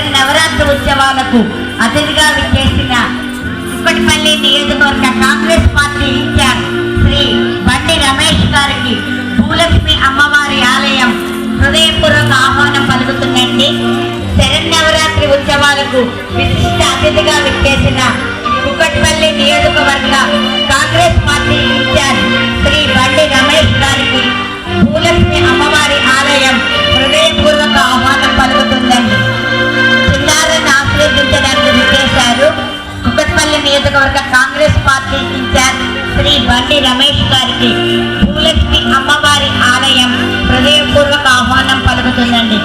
శరన్నవరాత్రి ఉత్సవాలకు అతిథిగా విచ్చేసిన కుక్కటిపల్లి నియోజకవర్గ కాంగ్రెస్ పార్టీ ఇన్ఛార్జ్ శ్రీ బండి రమేష్ గారికి భూలక్ష్మి అమ్మవారి ఆలయం హృదయపూర్వక ఆహ్వానం పలుకుతుందండి. శరన్నవరాత్రి ఉత్సవాలకు విశిష్ట అతిథిగా విచ్చేసిన కుక్కటిపల్లి నియోజకవర్గ కాంగ్రెస్ పార్టీ ఇన్ఛార్జ్ శ్రీ బండి రమేష్ గారికి భూలక్ష్మి అమ్మవారి ఆలయం హృదయపూర్వక ఆహ్వానం పలుకుతుందండి. చిన్నారులను ఆశీర్వదించడానికి విచ్చేశారు కుక్కటిపల్లి నియోజకవర్గ కాంగ్రెస్ పార్టీ ఇన్ఛార్జ్ శ్రీ బండి రమేష్ గారికి భూలక్ష్మి అమ్మవారి ఆలయం హృదయపూర్వక ఆహ్వానం పలుకుతుందండి.